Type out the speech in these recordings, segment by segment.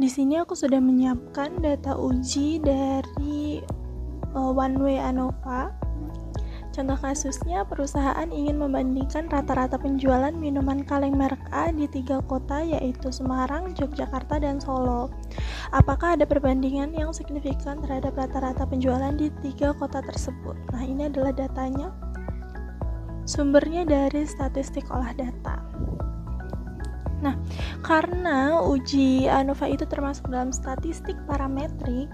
Di sini aku sudah menyiapkan data uji dari One Way ANOVA. Contoh kasusnya, perusahaan ingin membandingkan rata-rata penjualan minuman kaleng merek A di 3 kota, yaitu Semarang, Yogyakarta, dan Solo. Apakah ada perbandingan yang signifikan terhadap rata-rata penjualan di 3 kota tersebut? Nah, ini adalah datanya. Sumbernya dari statistik olah data. Nah, karena uji ANOVA itu termasuk dalam statistik parametrik,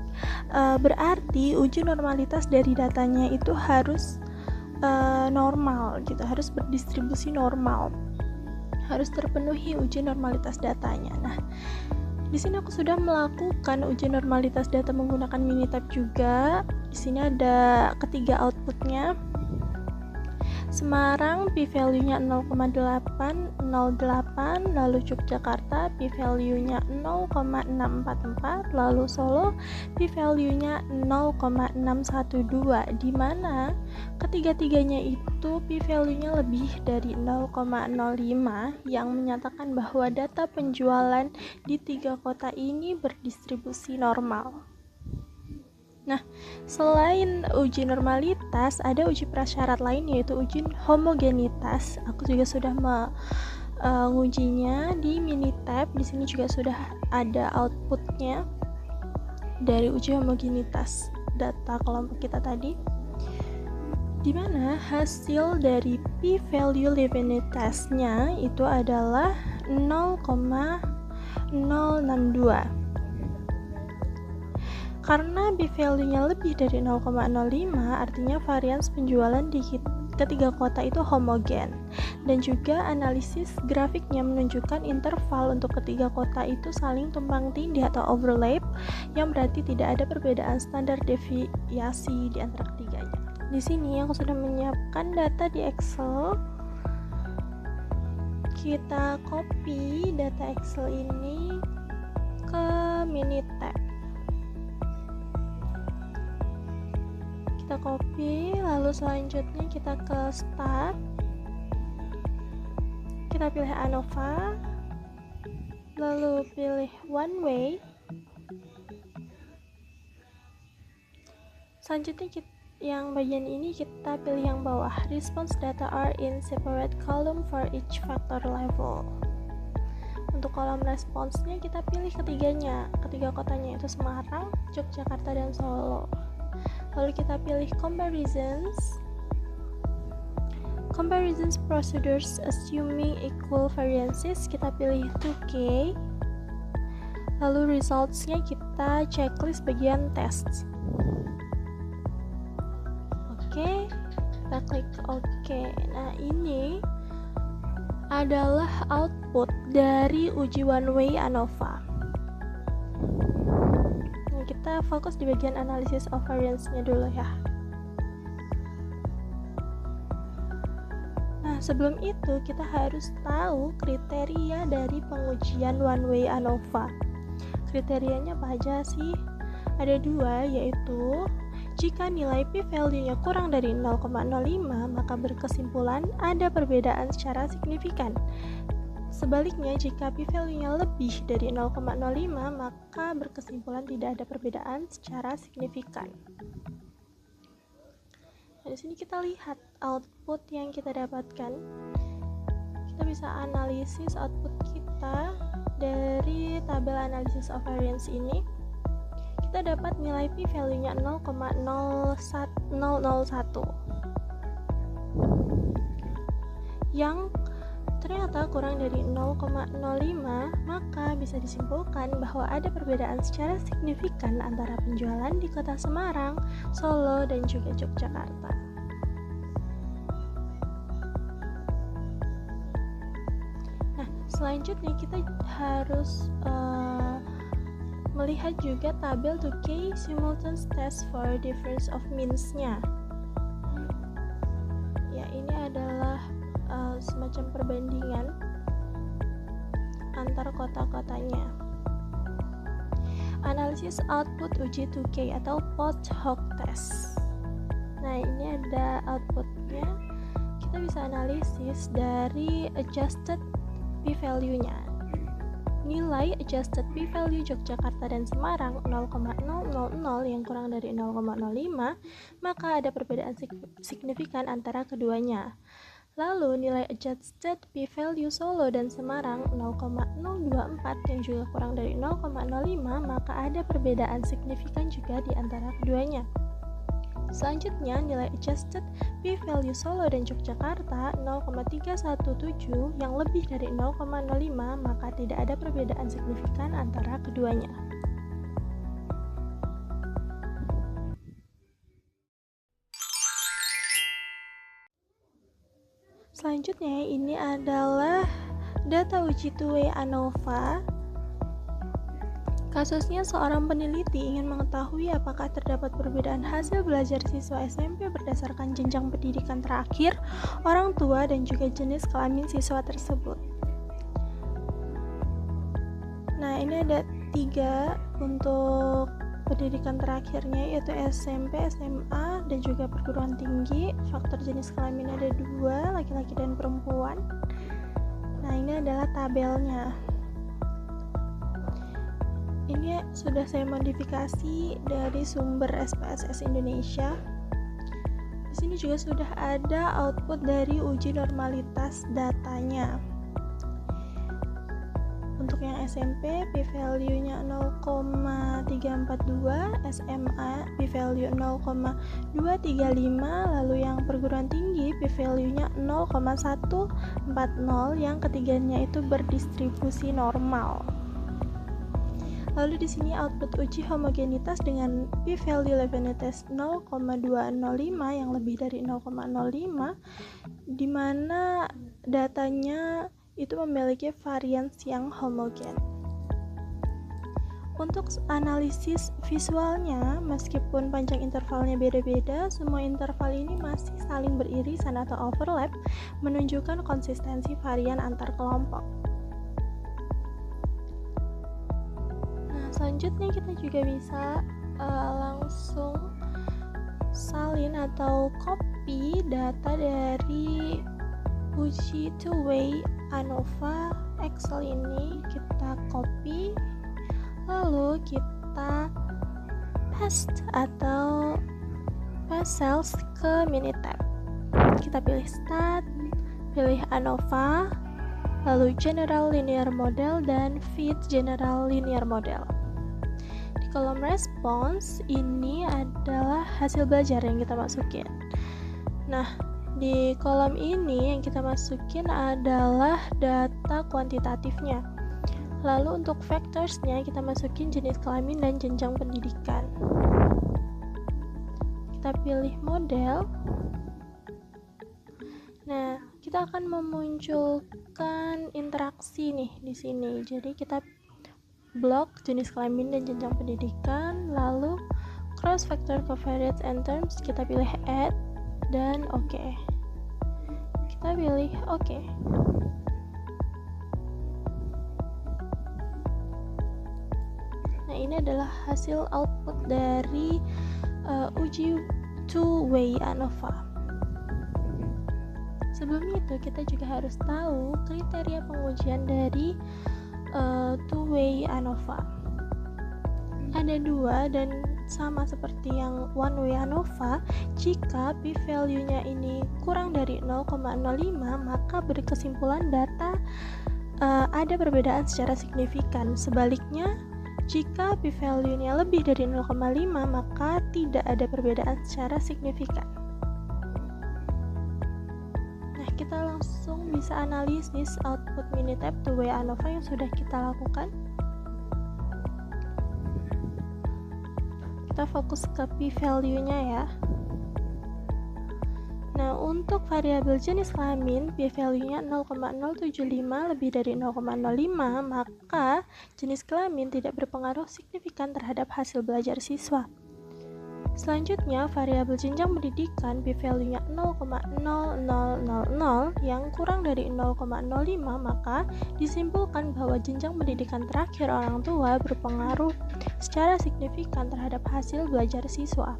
berarti uji normalitas dari datanya itu harus normal gitu, harus berdistribusi normal, harus terpenuhi uji normalitas datanya. Nah, di sini aku sudah melakukan uji normalitas data menggunakan Minitab juga. Di sini ada ketiga outputnya. Semarang p-value-nya 0,808, lalu Yogyakarta p-value-nya 0,644, lalu Solo p-value-nya 0,612, di mana ketiga-tiganya itu p-value-nya lebih dari 0,05 yang menyatakan bahwa data penjualan di 3 kota ini berdistribusi normal. Nah, selain uji normalitas, ada uji prasyarat lain, yaitu uji homogenitas. Aku juga sudah mengujinya di Minitab. Di sini juga sudah ada outputnya dari uji homogenitas data kelompok kita tadi, di mana hasil dari p-value Leibniz-nya itu adalah 0,062. Karena p-value-nya lebih dari 0,05, artinya varians penjualan di ketiga kota itu homogen. Dan juga analisis grafiknya menunjukkan interval untuk ketiga kota itu saling tumpang tindih atau overlap, yang berarti tidak ada perbedaan standar deviasi di antara ketiganya. Di sini aku sudah menyiapkan data di Excel. Kita copy data Excel ini ke Minitab. Kita copy, lalu selanjutnya kita ke start, kita pilih ANOVA, lalu pilih One Way. Selanjutnya yang bagian ini kita pilih yang bawah, response data are in separate column for each factor level. Untuk kolom responsnya kita pilih ketiganya, ketiga kotanya itu Semarang, Yogyakarta, dan Solo. Lalu kita pilih comparisons procedures assuming equal variances, kita pilih 2K. Lalu resultsnya kita checklist bagian test. Oke, kita klik OK. Nah, ini adalah output dari uji One Way ANOVA. Kita fokus di bagian analisis of variance-nya dulu ya. Nah, sebelum itu kita harus tahu kriteria dari pengujian One Way ANOVA. Kriterianya apa aja sih? Ada 2, yaitu jika nilai p-value-nya kurang dari 0,05, maka berkesimpulan ada perbedaan secara signifikan. Sebaliknya, jika p-value-nya lebih dari 0,05, maka berkesimpulan tidak ada perbedaan secara signifikan. Nah, di sini kita lihat output yang kita dapatkan. Kita bisa analisis output kita dari tabel analisis of variance ini. Kita dapat nilai p-value-nya 0,001 yang ternyata kurang dari 0,05, maka bisa disimpulkan bahwa ada perbedaan secara signifikan antara penjualan di kota Semarang, Solo, dan juga Yogyakarta. Nah, selanjutnya kita harus melihat juga tabel 2K simultaneous test for difference of means-nya. Ya, ini adalah semacam perbandingan antar kota-kotanya. Analisis output uji 2K atau post hoc test. Nah, ini ada outputnya. Kita bisa analisis dari adjusted p-value-nya. nilai adjusted p-value Yogyakarta dan Semarang 0,000 yang kurang dari 0,05, maka ada perbedaan signifikan antara keduanya. Lalu nilai adjusted p-value Solo dan Semarang 0,024 yang juga kurang dari 0,05, maka ada perbedaan signifikan juga di antara keduanya. Selanjutnya, nilai adjusted p-value Solo dan Yogyakarta 0,317 yang lebih dari 0,05, maka tidak ada perbedaan signifikan antara keduanya. Selanjutnya, ini adalah data uji two-way ANOVA. Kasusnya, seorang peneliti ingin mengetahui apakah terdapat perbedaan hasil belajar siswa SMP berdasarkan jenjang pendidikan terakhir, orang tua, dan juga jenis kelamin siswa tersebut. Nah, ini ada 3 untuk pendidikan terakhirnya, yaitu SMP, SMA, dan juga perguruan tinggi. Faktor jenis kelamin ada 2, laki-laki dan perempuan. Nah, ini adalah tabelnya. Ini sudah saya modifikasi dari sumber SPSS Indonesia. Di sini juga sudah ada output dari uji normalitas datanya. Untuk yang SMP, p-value-nya 0,342, SMA p-value 0,235, lalu yang perguruan tinggi p-value-nya 0,140, yang ketiganya itu berdistribusi normal. Lalu di sini output uji homogenitas dengan p-value Leibniz 0,205 yang lebih dari 0,05, di mana datanya itu memiliki varians yang homogen. Untuk analisis visualnya, meskipun panjang intervalnya beda-beda, semua interval ini masih saling beririsan atau overlap, menunjukkan konsistensi varian antar kelompok. Selanjutnya kita juga bisa langsung salin atau copy data dari uji two-way ANOVA Excel ini. Kita copy, lalu kita paste atau paste cells ke Minitab. Kita pilih Stat, pilih ANOVA, lalu General Linear Model, dan Fit General Linear Model. Kolom response ini adalah hasil belajar yang kita masukin. Nah, di kolom ini yang kita masukin adalah data kuantitatifnya. Lalu untuk factorsnya kita masukin jenis kelamin dan jenjang pendidikan. Kita pilih model. Nah, kita akan memunculkan interaksi nih di sini. Jadi kita blok jenis kelamin dan jenjang pendidikan, lalu cross factor covariance and terms, kita pilih add dan oke. Kita pilih oke. Nah, ini adalah hasil output dari uji two-way ANOVA. Sebelum itu kita juga harus tahu kriteria pengujian dari two-way ANOVA. Ada 2 dan sama seperti yang one-way ANOVA. Jika p-value-nya ini kurang dari 0,05, maka berkesimpulan data ada perbedaan secara signifikan. Sebaliknya, jika p-value-nya lebih dari 0,5, maka tidak ada perbedaan secara signifikan. Kita langsung bisa analisis output Minitab two-way ANOVA yang sudah kita lakukan. Kita fokus ke p-value-nya ya. Nah, untuk variabel jenis kelamin, p-value-nya 0,075 lebih dari 0,05, maka jenis kelamin tidak berpengaruh signifikan terhadap hasil belajar siswa. Selanjutnya, variabel jenjang pendidikan p-value-nya 0,0000 yang kurang dari 0,05, maka disimpulkan bahwa jenjang pendidikan terakhir orang tua berpengaruh secara signifikan terhadap hasil belajar siswa.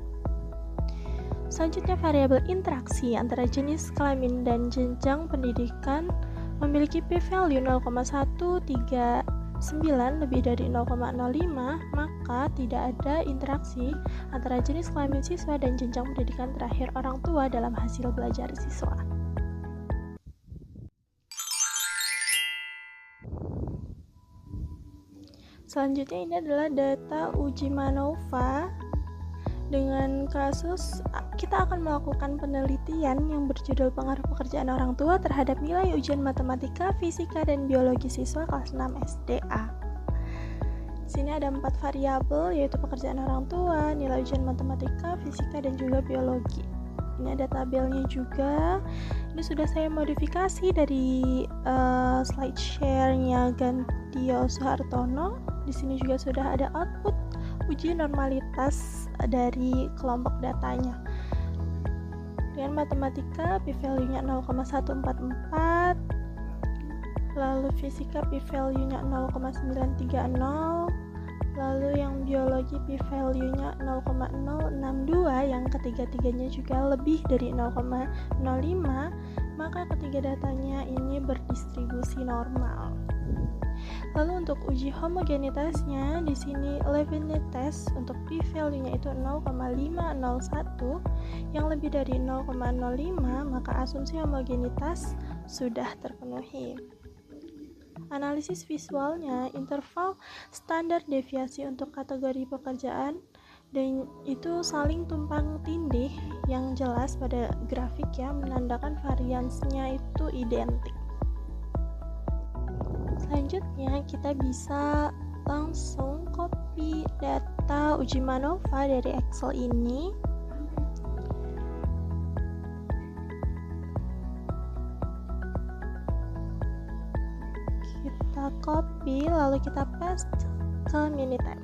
Selanjutnya, variabel interaksi antara jenis kelamin dan jenjang pendidikan memiliki p-value 0,139 lebih dari 0,05, maka tidak ada interaksi antara jenis kelamin siswa dan jenjang pendidikan terakhir orang tua dalam hasil belajar siswa. Selanjutnya ini adalah data uji MANOVA. Dengan kasus, kita akan melakukan penelitian yang berjudul pengaruh pekerjaan orang tua terhadap nilai ujian matematika, fisika, dan biologi siswa kelas 6 SDA. Di sini ada 4 variabel, yaitu pekerjaan orang tua, nilai ujian matematika, fisika, dan juga biologi. Ini ada tabelnya juga. Ini sudah saya modifikasi dari slide share-nya Gantio Suhartono. Di sini juga sudah ada output uji normalitas dari kelompok datanya. Dengan matematika p-value-nya 0,144, lalu fisika p-value-nya 0,930, lalu yang biologi p-value-nya 0,062, yang ketiga-tiganya juga lebih dari 0,05, maka ketiga datanya ini berdistribusi normal. Lalu untuk uji homogenitasnya, di sini Levene test untuk p-value-nya itu 0,501, yang lebih dari 0,05, maka asumsi homogenitas sudah terpenuhi. Analisis visualnya, interval standar deviasi untuk kategori pekerjaan dan itu saling tumpang tindih yang jelas pada grafik ya, menandakan variansnya itu identik. Selanjutnya kita bisa langsung copy data uji MANOVA dari Excel ini. Kita copy lalu kita paste ke Minitab.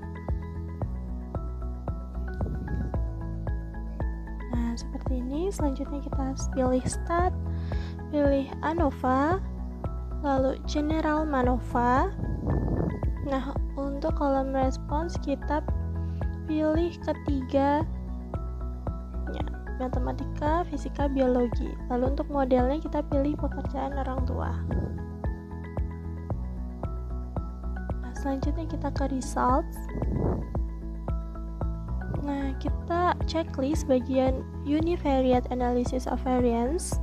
Nah, seperti ini. Selanjutnya kita pilih Start, pilih ANOVA, lalu General MANOVA. Nah, untuk kolom respons kita pilih ketiga ya, matematika, fisika, biologi. Lalu untuk modelnya kita pilih pekerjaan orang tua. Nah, selanjutnya kita ke results. Nah, kita checklist bagian univariate analysis of variance.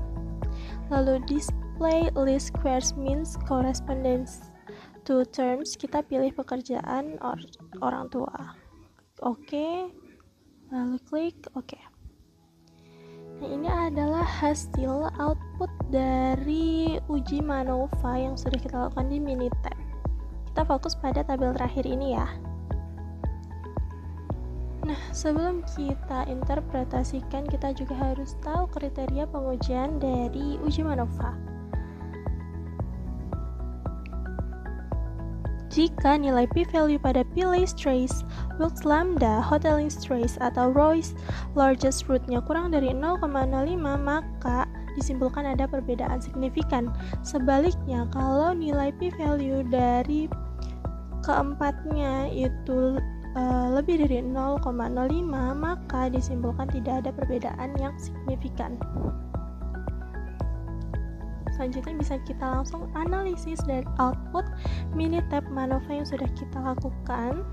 Lalu display list squares means correspondence to terms, kita pilih pekerjaan orang tua. Oke. Lalu klik oke. Nah, ini adalah hasil output dari uji MANOVA yang sudah kita lakukan di Minitab. Kita fokus pada tabel terakhir ini ya. Nah, sebelum kita interpretasikan, kita juga harus tahu kriteria pengujian dari uji MANOVA. Jika nilai p-value pada Piley's trace, Wilks lambda, Hoteling's trace, atau Roy's largest root-nya kurang dari 0,05, maka disimpulkan ada perbedaan signifikan. Sebaliknya, kalau nilai p-value dari keempatnya itu lebih dari 0,05, maka disimpulkan tidak ada perbedaan yang signifikan. Selanjutnya bisa kita langsung analisis dari output Minitab MANOVA yang sudah kita lakukan.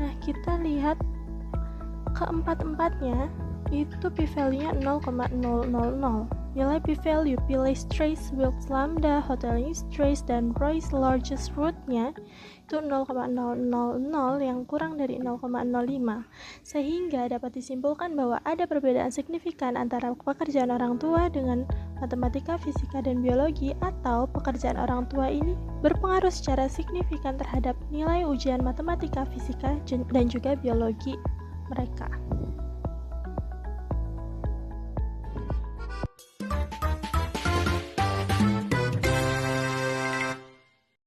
Nah, kita lihat keempat-empatnya itu p-value-nya 0,000. Nilai p-value Piley's trace, Wilks lambda, Hoteling's trace, dan Roy's largest root-nya itu 0,000 yang kurang dari 0,05, sehingga dapat disimpulkan bahwa ada perbedaan signifikan antara pekerjaan orang tua dengan matematika, fisika, dan biologi, atau pekerjaan orang tua ini berpengaruh secara signifikan terhadap nilai ujian matematika, fisika, dan juga biologi mereka.